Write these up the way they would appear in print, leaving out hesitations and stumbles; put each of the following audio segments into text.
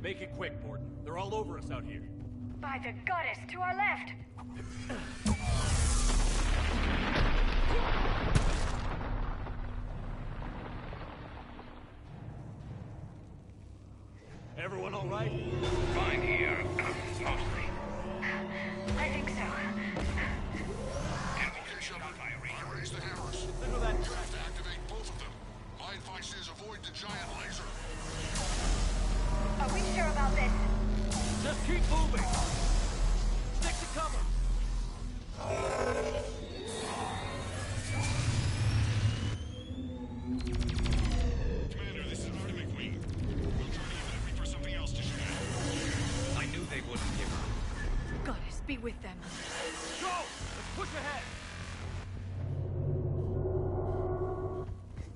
Make it quick, Morton. They're all over us out here. By the goddess, to our left! Everyone all right? Fine here. Mostly. I think so. Okay, Shepard. I raised the hammers. Consider that You have to activate both of them. My advice is avoid the giant laser. Are we sure about this? Just keep moving! Stick to cover! Commander, this is Artemis Queen. We'll try to use that for something else to shoot at. I knew they wouldn't give up. Goddess, be with them. Go! Let's push ahead!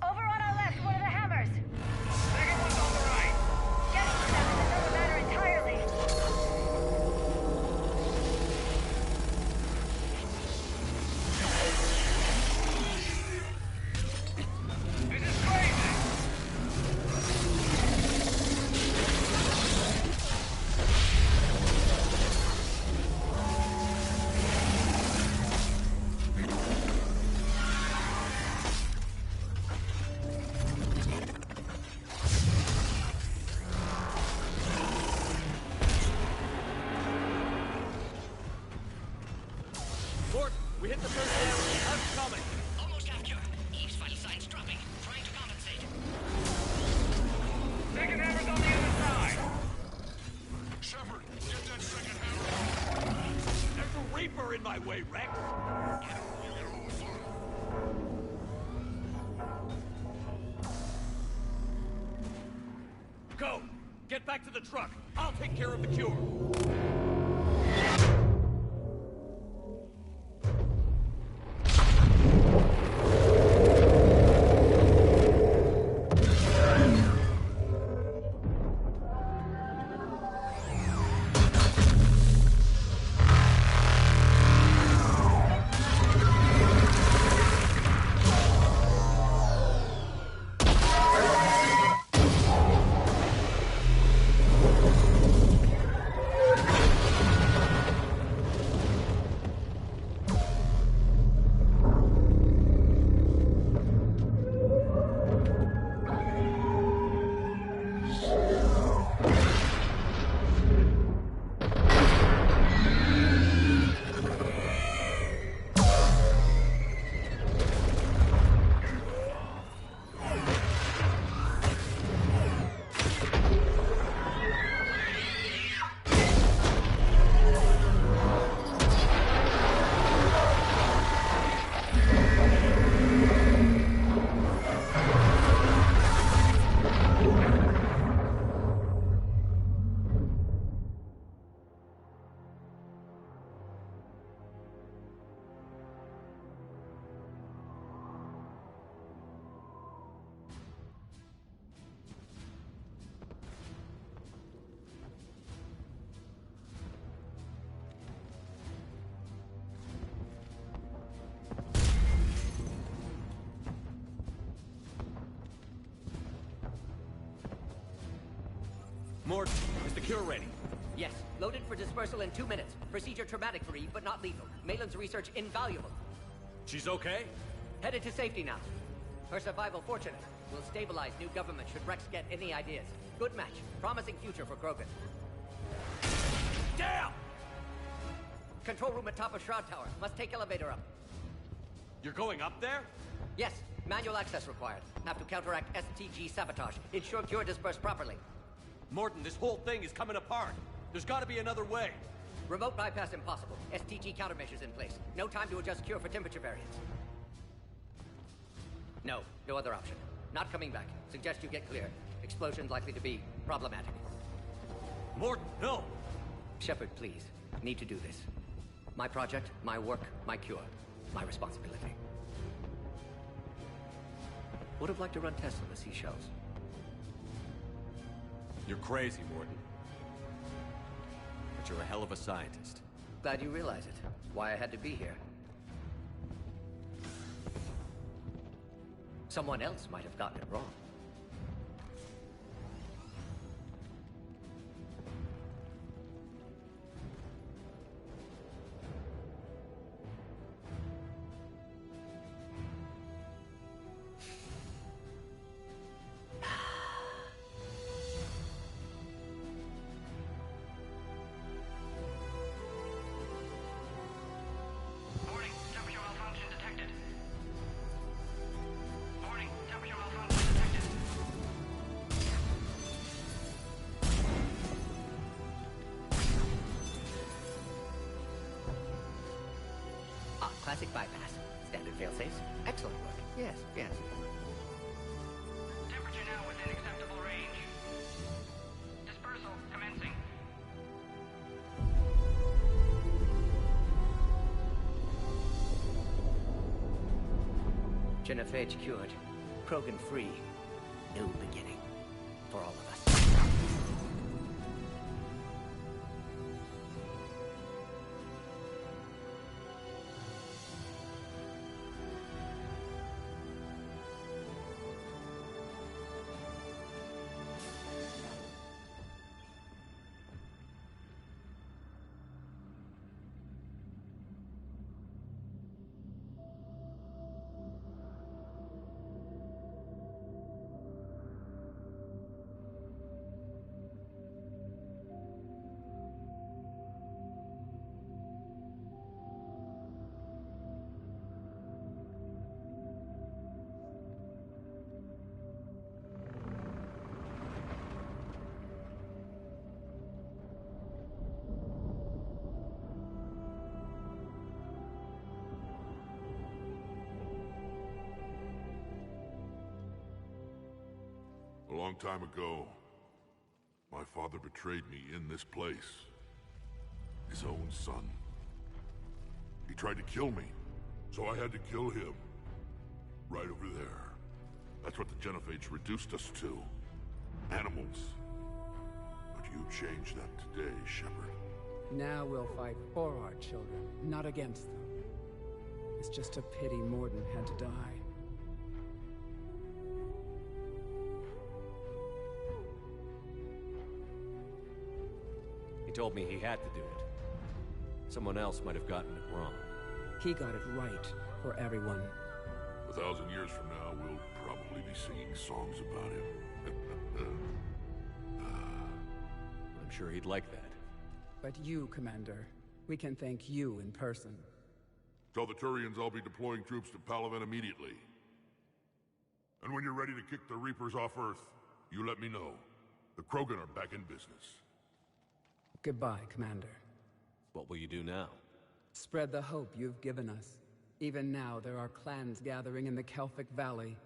Over on our left, one of the hammers! Second one's on the right. Getting to them is another matter entirely. This is crazy. Morton, we hit the first hammer. I'm coming. Almost after. Eve's vital signs dropping. Trying to compensate. Second hammer's on the other side. Shepard, get that second hammer. There's a Reaper in my way, Rex. You get home with fun. Go! Get back to the truck. I'll take care of the cure. Morton, is the cure ready? Yes. Loaded for dispersal in 2 minutes. Procedure traumatic for Eve, but not lethal. Malin's research invaluable. She's okay? Headed to safety now. Her survival fortunate. Will stabilize new government should Rex get any ideas. Good match. Promising future for Krogan. Damn! Control room at top of Shroud Tower. Must take elevator up. You're going up there? Yes. Manual access required. Have to counteract STG sabotage. Ensure cure dispersed properly. Morton, this whole thing is coming apart. There's gotta be another way. Remote bypass impossible. STG countermeasures in place. No time to adjust cure for temperature variance. No other option. Not coming back. Suggest you get clear. Explosion likely to be problematic. Morton, no! Shepard, please. Need to do this. My project, my work, my cure. My responsibility. Would have liked to run tests on the seashells. You're crazy, Morton. But you're a hell of a scientist. Glad you realize it. Why I had to be here. Someone else might have gotten it wrong. Classic bypass. Standard failsafes. Excellent work. Yes, yes. Temperature now within acceptable range. Dispersal commencing. Genophage cured. Krogan free. New beginning. For all of us. A long time ago, my father betrayed me in this place. His own son. He tried to kill me, so I had to kill him. Right over there. That's what the Genophage reduced us to. Animals. But you changed that today, Shepard. Now we'll fight for our children, not against them. It's just a pity Morden had to die. He told me he had to do it. Someone else might have gotten it wrong. He got it right for everyone. 1,000 years from now, we'll probably be singing songs about him. I'm sure he'd like that. But you, Commander, we can thank you in person. Tell the Turians I'll be deploying troops to Palaven immediately. And when you're ready to kick the Reapers off Earth, you let me know. The Krogan are back in business. Goodbye, Commander. What will you do now? Spread the hope you've given us. Even now, there are clans gathering in the Kelphic Valley.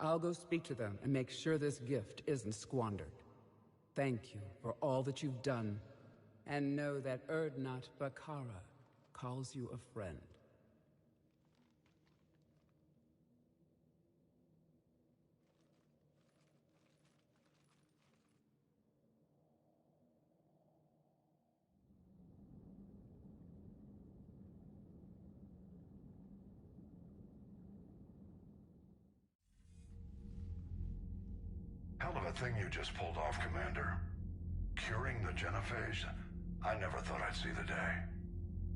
I'll go speak to them and make sure this gift isn't squandered. Thank you for all that you've done. And know that Urdnot Bakara calls you a friend. Hell of a thing you just pulled off, Commander. Curing the Genophage? I never thought I'd see the day.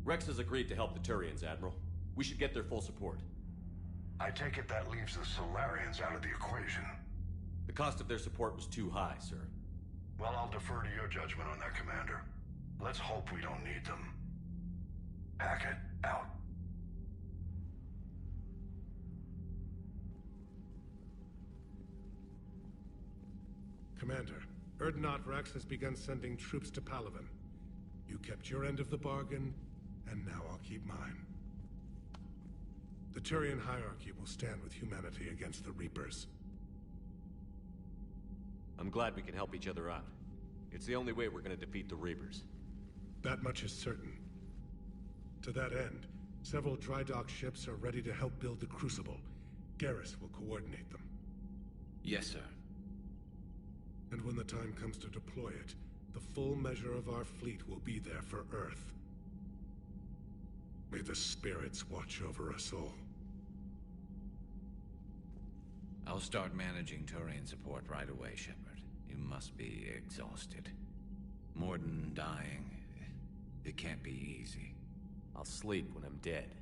Rex has agreed to help the Turians, Admiral. We should get their full support. I take it that leaves the Solarians out of the equation. The cost of their support was too high, sir. Well, I'll defer to your judgment on that, Commander. Let's hope we don't need them. Hackett, out. Commander, Urdnot Rex has begun sending troops to Palaven. You kept your end of the bargain, and now I'll keep mine. The Turian hierarchy will stand with humanity against the Reapers. I'm glad we can help each other out. It's the only way we're gonna defeat the Reapers. That much is certain. To that end, several dry dock ships are ready to help build the Crucible. Garrus will coordinate them. Yes, sir. And when the time comes to deploy it, the full measure of our fleet will be there for Earth. May the spirits watch over us all. I'll start managing Turian support right away, Shepard. You must be exhausted. Morden dying, it can't be easy. I'll sleep when I'm dead.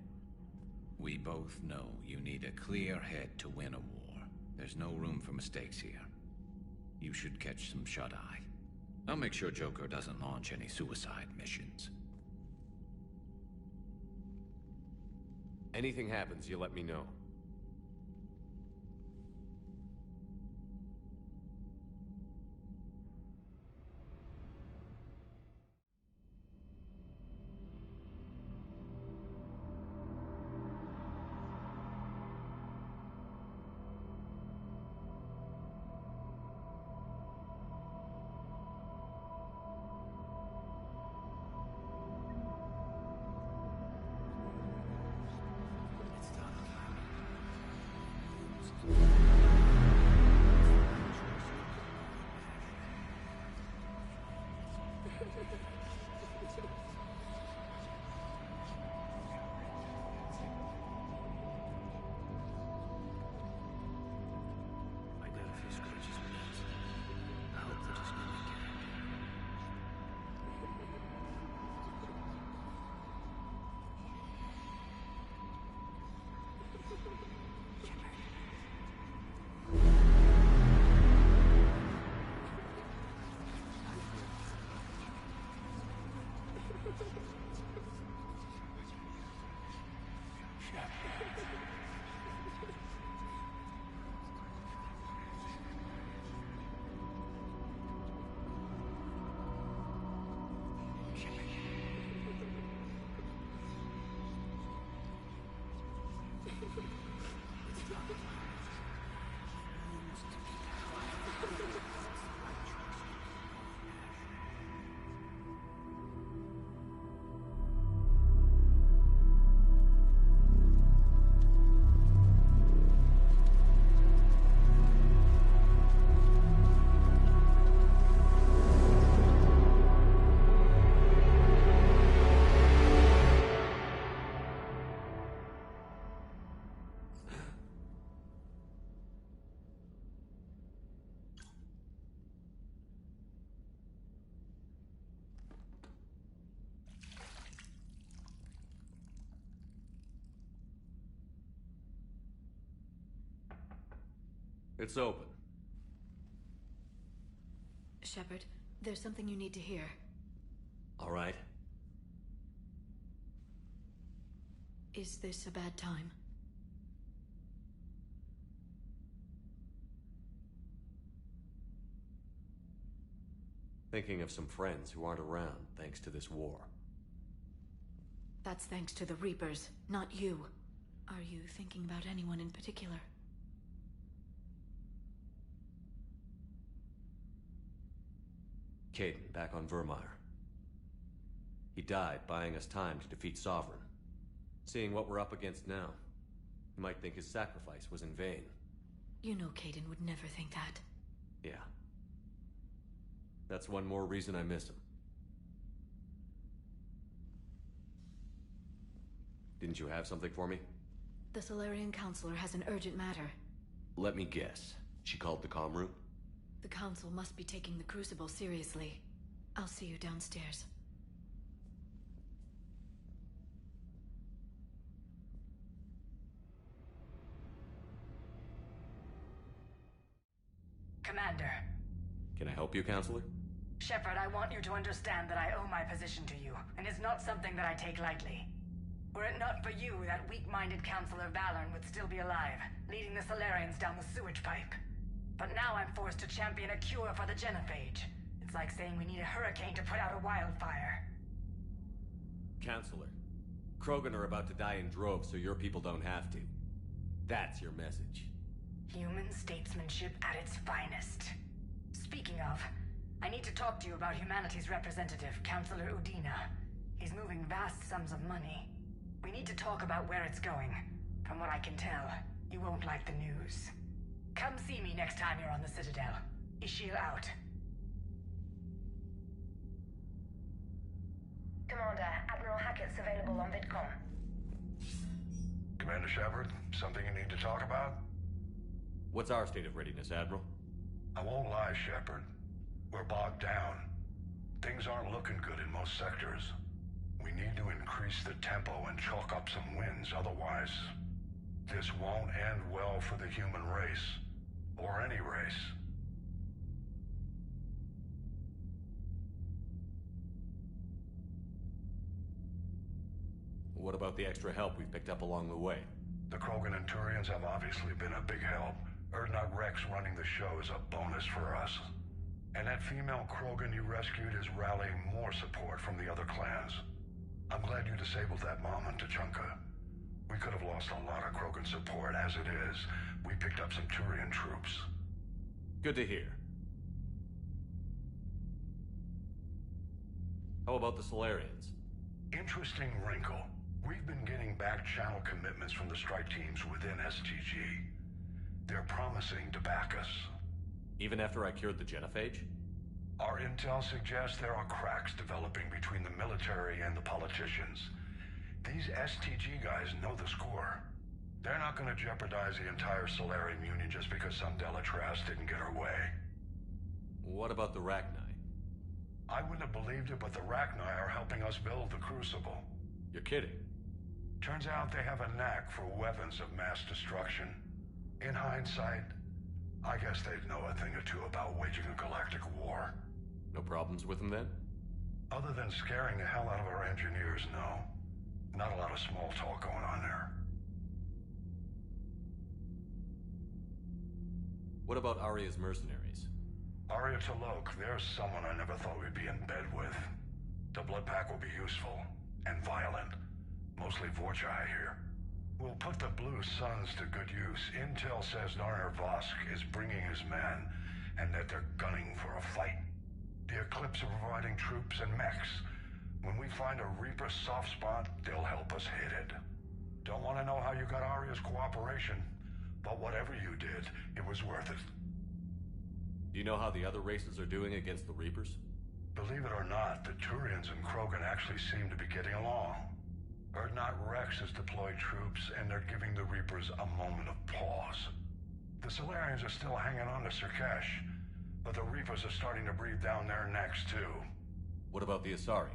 We both know you need a clear head to win a war. There's no room for mistakes here. You should catch some shut-eye. I'll make sure Joker doesn't launch any suicide missions. Anything happens, you let me know. It's open. Shepard, there's something you need to hear. All right. Is this a bad time? Thinking of some friends who aren't around thanks to this war. That's thanks to the Reapers, not you. Are you thinking about anyone in particular? Caden, back on Vermeer. He died buying us time to defeat Sovereign. Seeing what we're up against now, you might think his sacrifice was in vain. You know Caden would never think that. Yeah. That's one more reason I miss him. Didn't you have something for me? The Solarian Counselor has an urgent matter. Let me guess. She called the comm room? The Council must be taking the Crucible seriously. I'll see you downstairs. Commander. Can I help you, Counselor? Shepard, I want you to understand that I owe my position to you, and it's not something that I take lightly. Were it not for you, that weak-minded Counselor Valorn would still be alive, leading the Solarians down the sewage pipe. But now I'm forced to champion a cure for the Genophage. It's like saying we need a hurricane to put out a wildfire. Counselor, Krogan are about to die in droves so your people don't have to. That's your message. Human statesmanship at its finest. Speaking of, I need to talk to you about humanity's representative, Counselor Udina. He's moving vast sums of money. We need to talk about where it's going. From what I can tell, you won't like the news. Come see me next time you're on the Citadel. Ishil out. Commander, Admiral Hackett's available on VidCom. Commander Shepard, something you need to talk about? What's our state of readiness, Admiral? I won't lie, Shepard. We're bogged down. Things aren't looking good in most sectors. We need to increase the tempo and chalk up some wins, otherwise this won't end well for the human race. Or any race. What about the extra help we've picked up along the way? The Krogan and Turians have obviously been a big help. Urdnot Rex running the show is a bonus for us. And that female Krogan you rescued is rallying more support from the other clans. I'm glad you disabled that mom in Tuchanka. We could have lost a lot of Krogan support. As it is, we picked up some Turian troops. Good to hear. How about the Solarians? Interesting wrinkle. We've been getting back-channel commitments from the strike teams within STG. They're promising to back us. Even after I cured the Genophage? Our intel suggests there are cracks developing between the military and the politicians. These STG guys know the score. They're not going to jeopardize the entire Solarian Union just because some Delatras didn't get her way. What about the Rachni? I wouldn't have believed it, but the Rachni are helping us build the Crucible. You're kidding. Turns out they have a knack for weapons of mass destruction. In hindsight, I guess they'd know a thing or two about waging a galactic war. No problems with them then? Other than scaring the hell out of our engineers, no. Not a lot of small talk going on there. What about Arya's mercenaries? Arya T'Loak, there's someone I never thought we'd be in bed with. The blood pack will be useful. And violent. Mostly Vorcha, I hear. We'll put the blue sons to good use. Intel says Narner Vosk is bringing his men, and that they're gunning for a fight. The Eclipse are providing troops and mechs. When we find a Reaper soft spot, they'll help us hit it. Don't want to know how you got Arya's cooperation, but whatever you did, it was worth it. Do you know how the other races are doing against the Reapers? Believe it or not, the Turians and Krogan actually seem to be getting along. Urdnot Rex has deployed troops, and they're giving the Reapers a moment of pause. The Solarians are still hanging on to Surkesh, but the Reapers are starting to breathe down their necks, too. What about the Asari?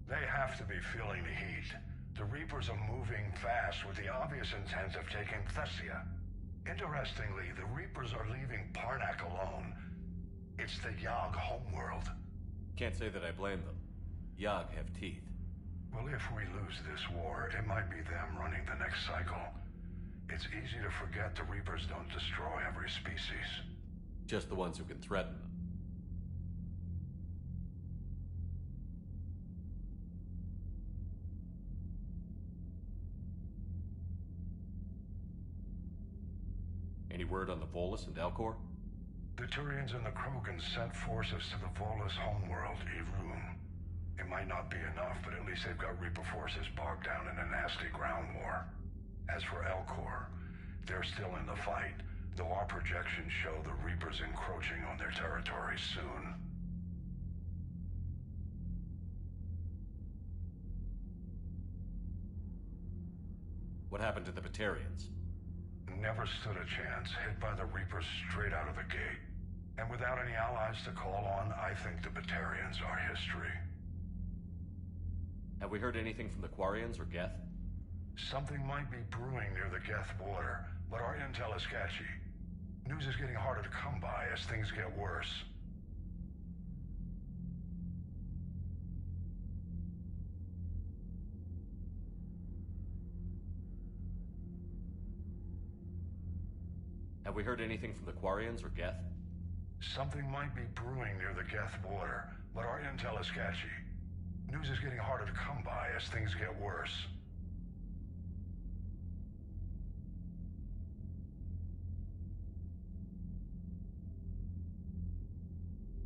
They have to be feeling the heat. The Reapers are moving fast with the obvious intent of taking Thessia. Interestingly, the Reapers are leaving Parnak alone. It's the Yogg homeworld. Can't say that I blame them. Yogg have teeth. Well, if we lose this war, it might be them running the next cycle. It's easy to forget the Reapers don't destroy every species. Just the ones who can threaten them. Any word on the Volus and Elcor? The Turians and the Krogan sent forces to the Volus homeworld, Irun. It might not be enough, but at least they've got Reaper forces bogged down in a nasty ground war. As for Elcor, they're still in the fight, though our projections show the Reapers encroaching on their territory soon. What happened to the Batarians? Never stood a chance, hit by the Reapers straight out of the gate. And without any allies to call on, I think the Batarians are history. Have we heard anything from the Quarians or Geth? Something might be brewing near the Geth border, but our intel is sketchy. News is getting harder to come by as things get worse. Have we heard anything from the Quarians or Geth? Something might be brewing near the Geth border, but our intel is sketchy. News is getting harder to come by as things get worse.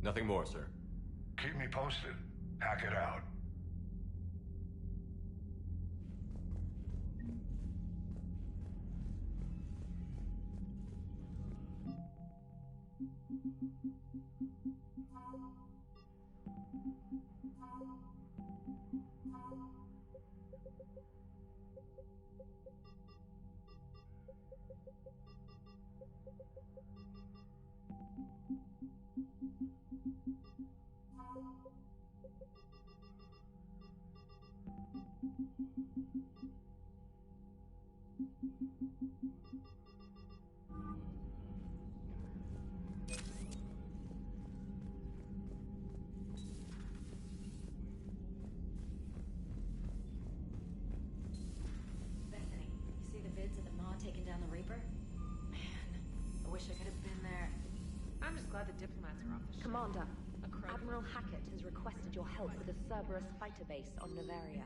Nothing more, sir. Keep me posted. Hack it out. Bethany, you see the vids of the Maw taking down the Reaper? Man, I wish I could have been there. I'm just glad the diplomats are off the ship. Commander, A Krogan. Admiral Hackett has requested your help with a Cerberus fighter base on Novaria.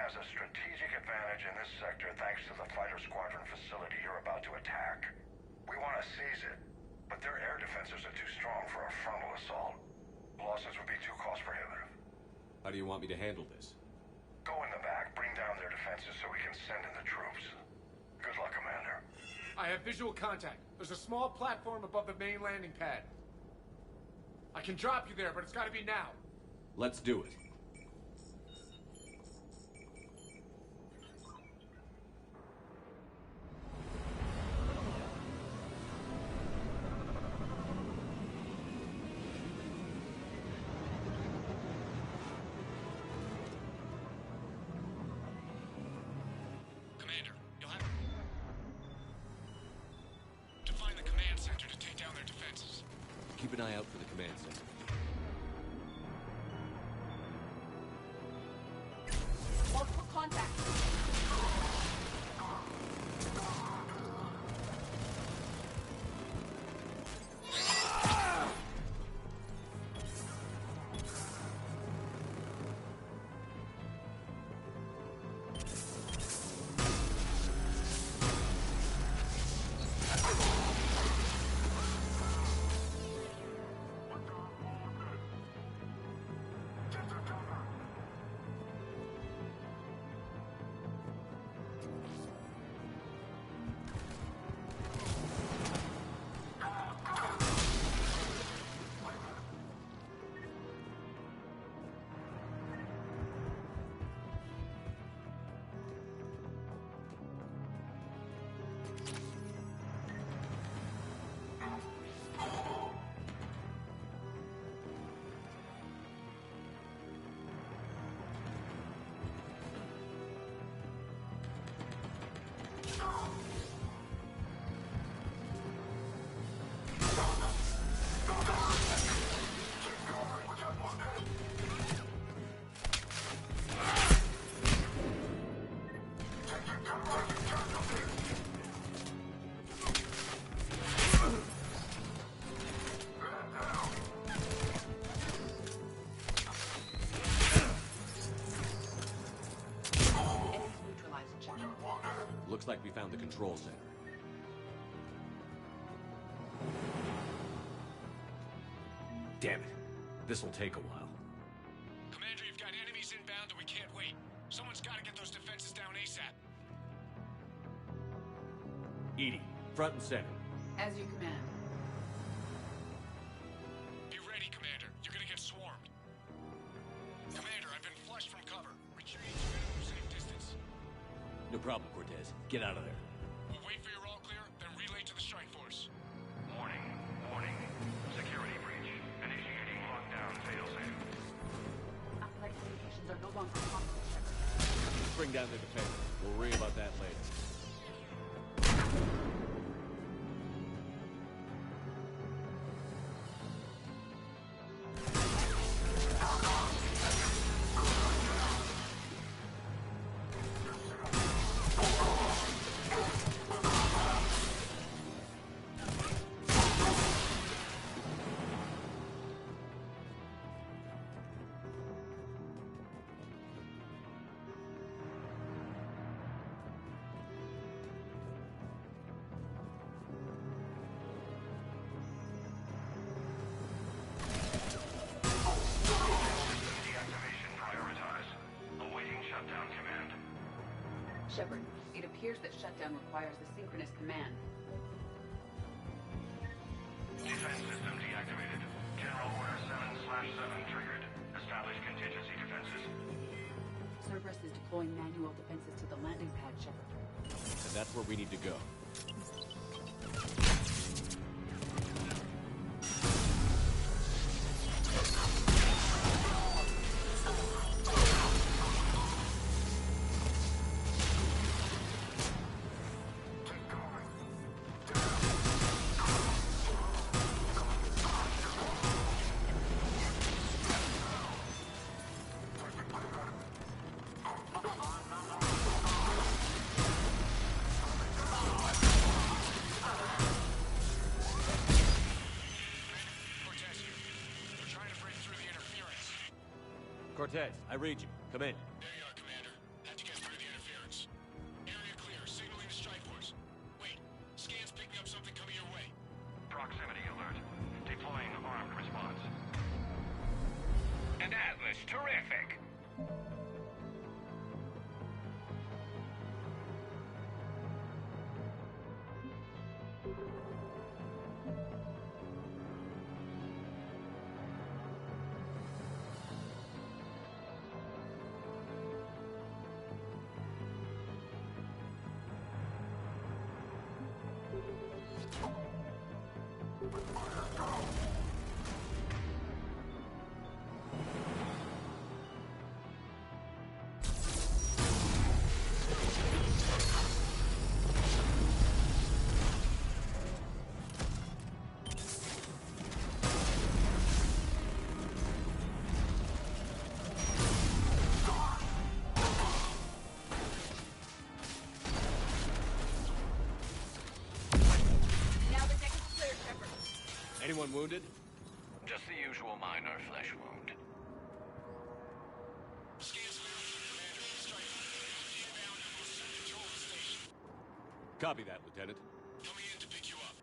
has a strategic advantage in this sector thanks to the fighter squadron facility you're about to attack. We want to seize it, but their air defenses are too strong for a frontal assault. Losses would be too cost prohibitive. How do you want me to handle this? Go in the back, bring down their defenses so we can send in the troops. Good luck, Commander. I have visual contact. There's a small platform above the main landing pad. I can drop you there, but it's gotta be now. Let's do it. Commander, you'll have to find the command center to take down their defenses. Keep an eye out for the command center. Multiple contacts. Looks like we found the control center. Damn it. This'll take a while. Commander, you've got enemies inbound and we can't wait. Someone's got to get those defenses down ASAP. EDI, front and center. As you command. Be ready, Commander. You're gonna get swarmed. Commander, I've been flushed from cover. Retreat to minimum safe distance. No problem, Cortez. Get out of there. We'll wait for your all clear, then relay to the strike force. Warning. Warning. Security breach. Initiating lockdown failsafe. Satellite communications are no longer possible. Bring down the defense. We'll worry about that later. Shepard, it appears that shutdown requires the synchronous command. Defense system deactivated. General Order 7/7 triggered. Establish contingency defenses. Cerberus is deploying manual defenses to the landing pad, Shepard. And that's where we need to go. Cortez here. We're trying to break through the interference. Cortez, I read you. Come in. There you are, Commander. Had to Anyone wounded? Just the usual minor flesh wound. Scans available, Commander. Strike. Inbound and will soon control the station. Copy that, Lieutenant. Coming in to pick you up.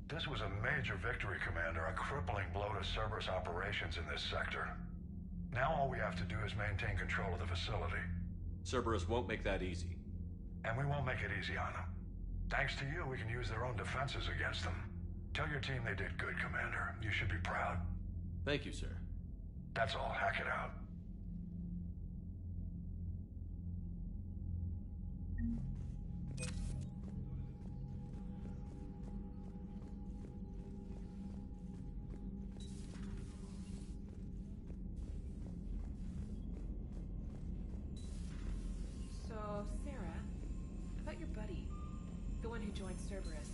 This was a major victory, Commander. A crippling blow to Cerberus operations in this sector. Now all we have to do is maintain control of the facility. Cerberus won't make that easy. And we won't make it easy on them. Thanks to you, we can use their own defenses against them. Tell your team they did good, Commander. You should be proud. Thank you, sir. That's all. Hack it out. So, Sarah, about your buddy, the one who joined Cerberus.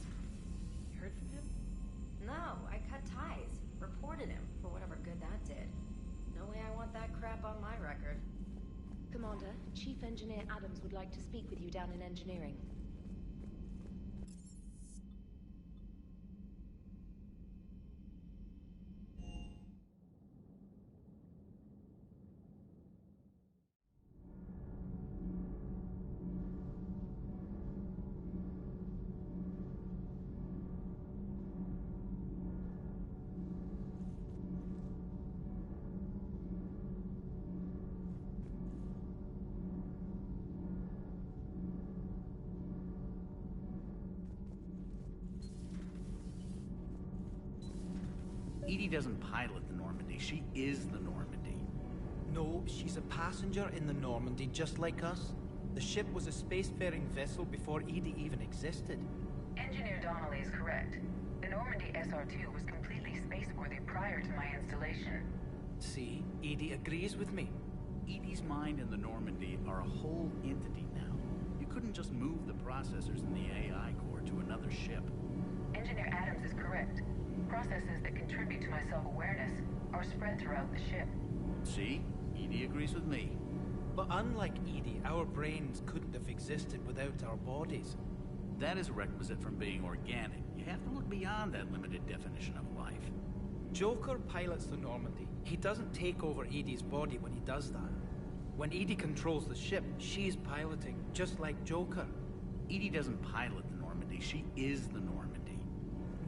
You heard from him? No, I cut ties. Reported him for whatever good that did. No way I want that crap on my record. Commander, Chief Engineer Adams would like to speak with you down in engineering. Edie doesn't pilot the Normandy, she is the Normandy. No, she's a passenger in the Normandy, just like us. The ship was a spacefaring vessel before Edie even existed. Engineer Donnelly is correct. The Normandy SR-2 was completely spaceworthy prior to my installation. See, Edie agrees with me. Edie's mind and the Normandy are a whole entity now. You couldn't just move the processors in the AI core to another ship. Engineer Adams is correct. Processes that contribute to my self-awareness are spread throughout the ship. See? Edie agrees with me. But unlike Edie, our brains couldn't have existed without our bodies. That is a requisite from being organic. You have to look beyond that limited definition of life. Joker pilots the Normandy. He doesn't take over Edie's body when he does that. When Edie controls the ship, she's piloting, just like Joker. Edie doesn't pilot the Normandy, she is the Normandy.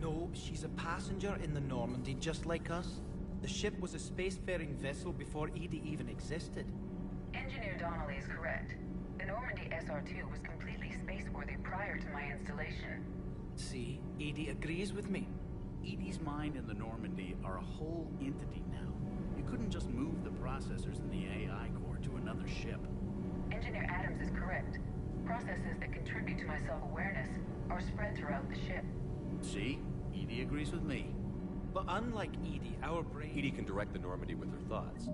No, she's a passenger in the Normandy, just like us. The ship was a spacefaring vessel before Edie even existed. Engineer Donnelly is correct. The Normandy SR-2 was completely spaceworthy prior to my installation. See, Edie agrees with me. Edie's mind and the Normandy are a whole entity now. You couldn't just move the processors in the AI core to another ship. Engineer Adams is correct. Processes that contribute to my self-awareness are spread throughout the ship. See? Edie agrees with me. But unlike Edie, our brain... Edie can direct the Normandy with her thoughts.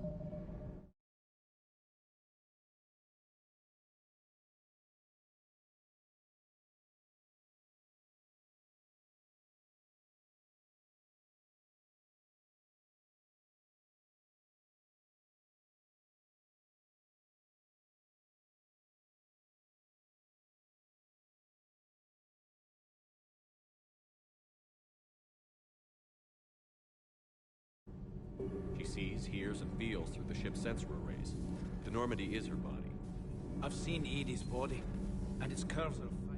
She sees, hears, and feels through the ship's sensor arrays. The Normandy is her body. I've seen Edie's body, and its curves are fine.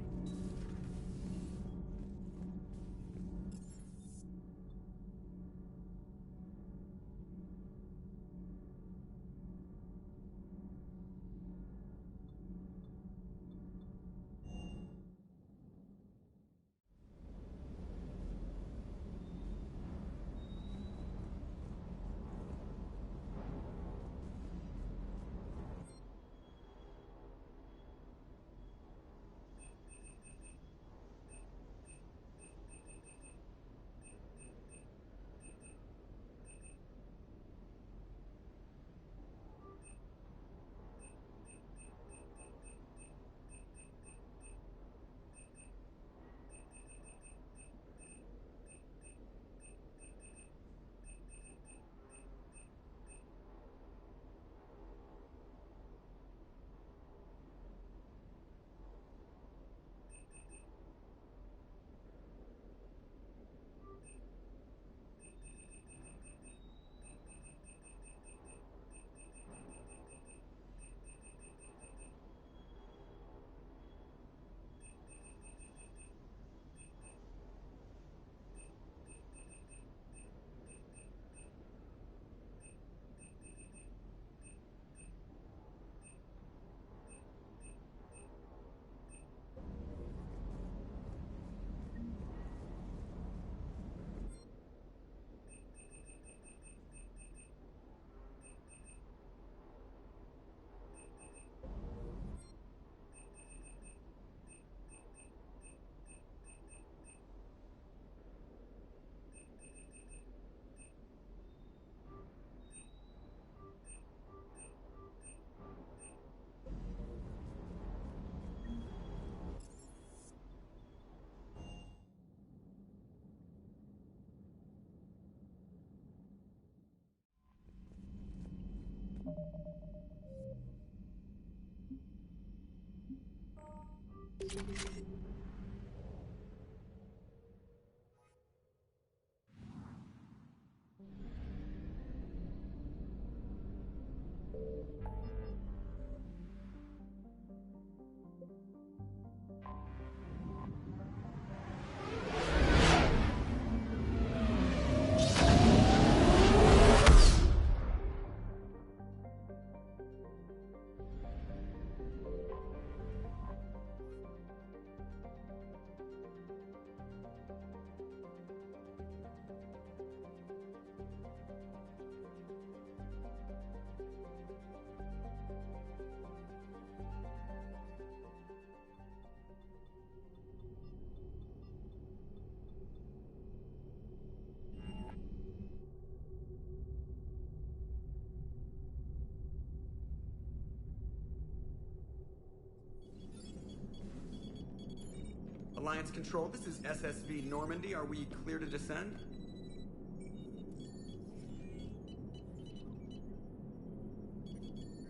Alliance Control, this is SSV Normandy. Are we clear to descend?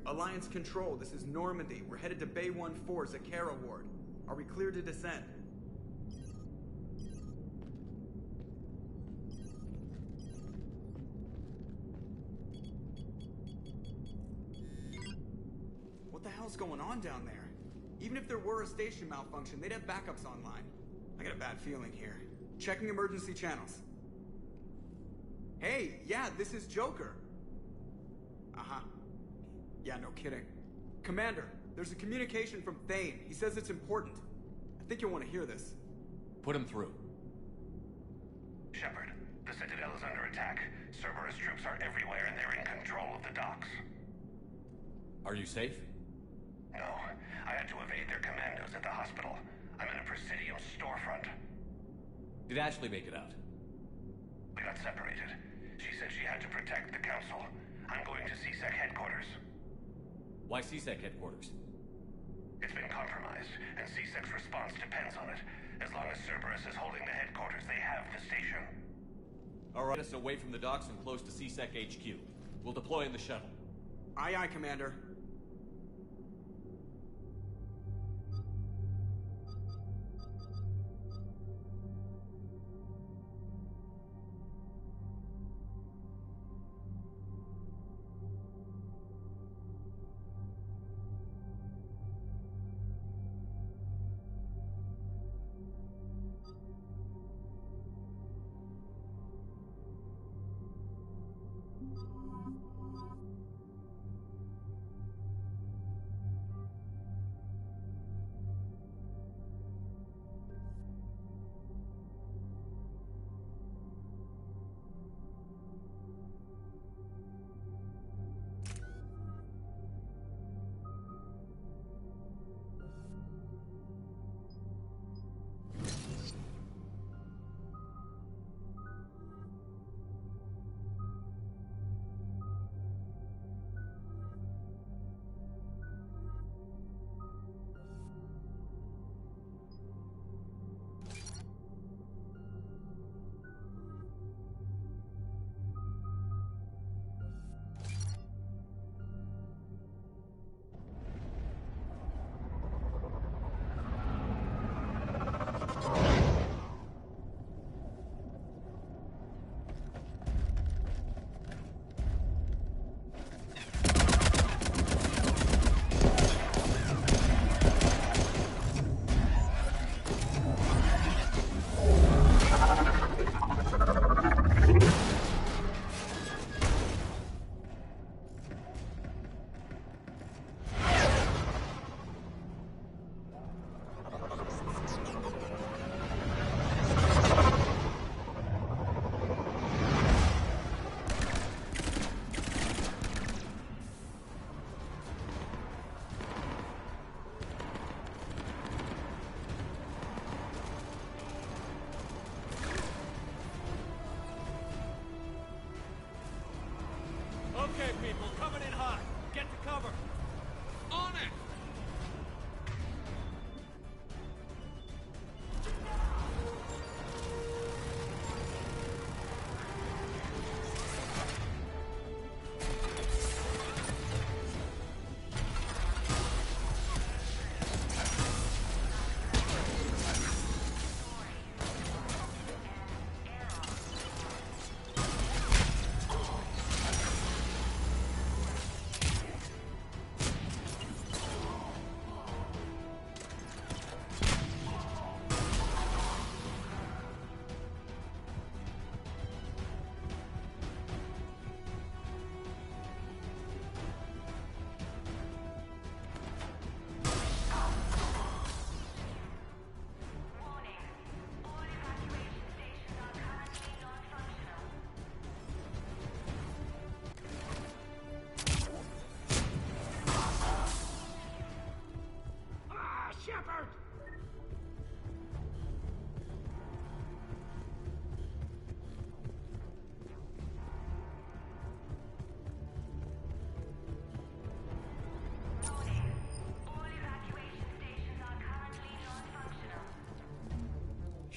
Alliance Control, this is Normandy. We're headed to Bay 1-4, Zakara Ward. Are we clear to descend? What the hell's going on down there? Even if there were a station malfunction, they'd have backups online. I got a bad feeling here. Checking emergency channels. Hey, yeah, this is Joker. Uh-huh. Yeah, no kidding. Commander, there's a communication from Thane. He says it's important. I think you'll want to hear this. Put him through. Shepard, the Citadel is under attack. Cerberus troops are everywhere and they're in control of the docks. Are you safe? No, I had to evade their commandos at the hospital. I'm in a Presidium storefront. Did Ashley make it out? We got separated. She said she had to protect the Council. I'm going to CSEC headquarters. Why CSEC headquarters? It's been compromised, and CSEC's response depends on it. As long as Cerberus is holding the headquarters, they have the station. All right, get us away from the docks and close to CSEC HQ. We'll deploy in the shuttle. Aye, aye, Commander.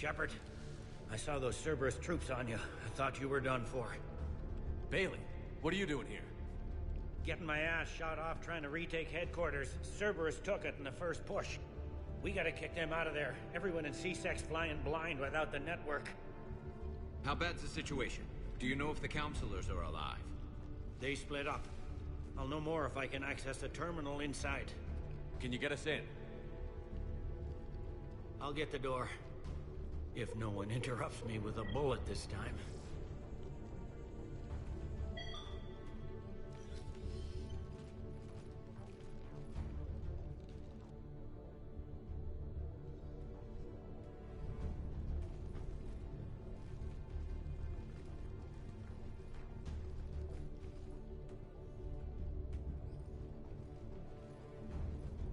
Shepard. I saw those Cerberus troops on you. I thought you were done for. Bailey, what are you doing here? Getting my ass shot off trying to retake headquarters. Cerberus took it in the first push. We gotta kick them out of there. Everyone in C-Sec's flying blind without the network. How bad's the situation? Do you know if the counselors are alive? They split up. I'll know more if I can access the terminal inside. Can you get us in? I'll get the door. If no one interrupts me with a bullet this time.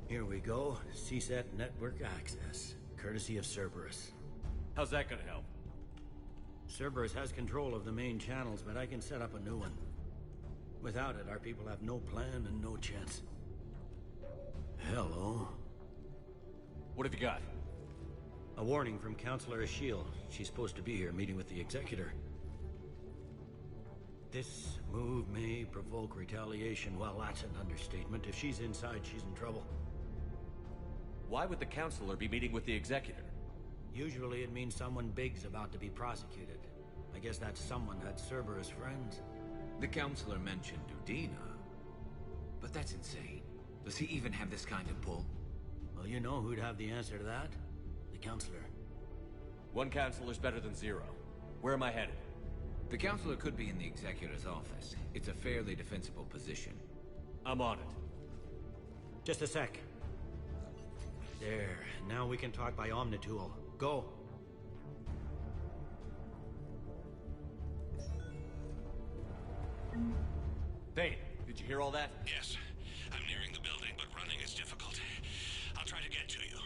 Here we go. CSAT network access, courtesy of Cerberus. How's that gonna help? Cerberus has control of the main channels, but I can set up a new one. Without it, our people have no plan and no chance. Hello. What have you got? A warning from Counselor Ashiel. She's supposed to be here meeting with the Executor. This move may provoke retaliation. Well, that's an understatement. If she's inside, she's in trouble. Why would the Counselor be meeting with the Executor? Usually it means someone big's about to be prosecuted. I guess that someone had Cerberus friends. The counselor mentioned Udina. But that's insane. Does he even have this kind of pull? Well, you know who'd have the answer to that? The Counselor. One Counselor's better than zero. Where am I headed? The counselor could be in the Executor's office. It's a fairly defensible position. I'm on it. Just a sec. There. Now we can talk by Omnitool. Go. Thane, did you hear all that? Yes. I'm nearing the building, but running is difficult. I'll try to get to you.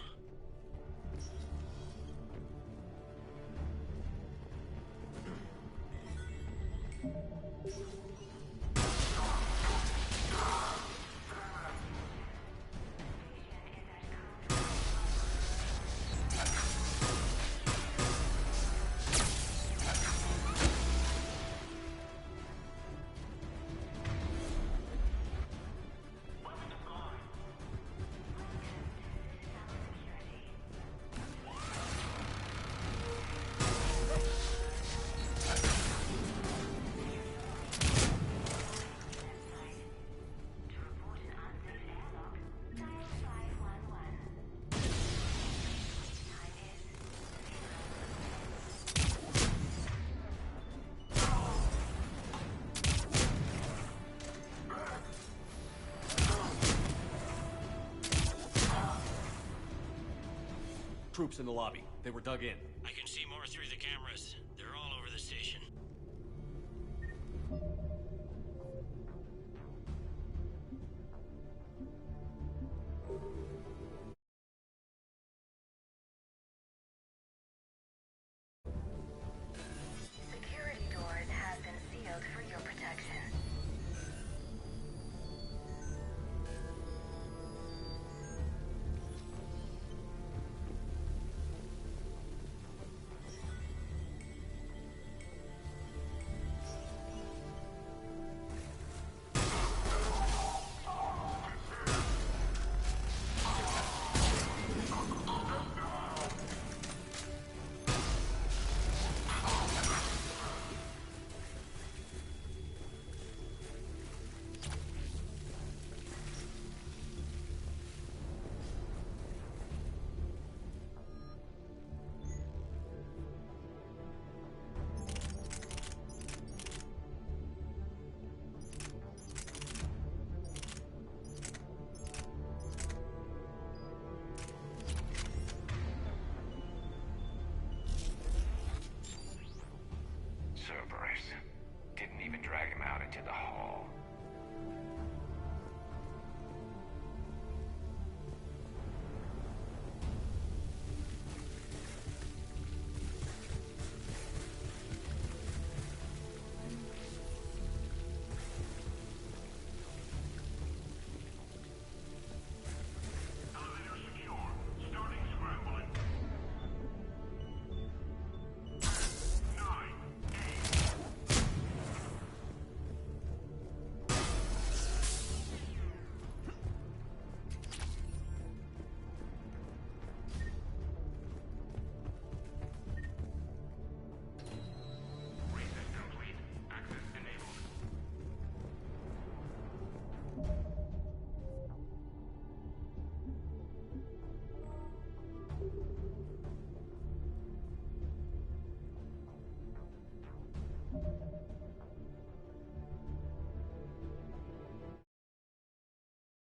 Troops in the lobby. They were dug in. I can see more through the cameras. They're all over the station. Security doors have been sealed for your protection. Cerberus. Didn't even drag him out into the hall.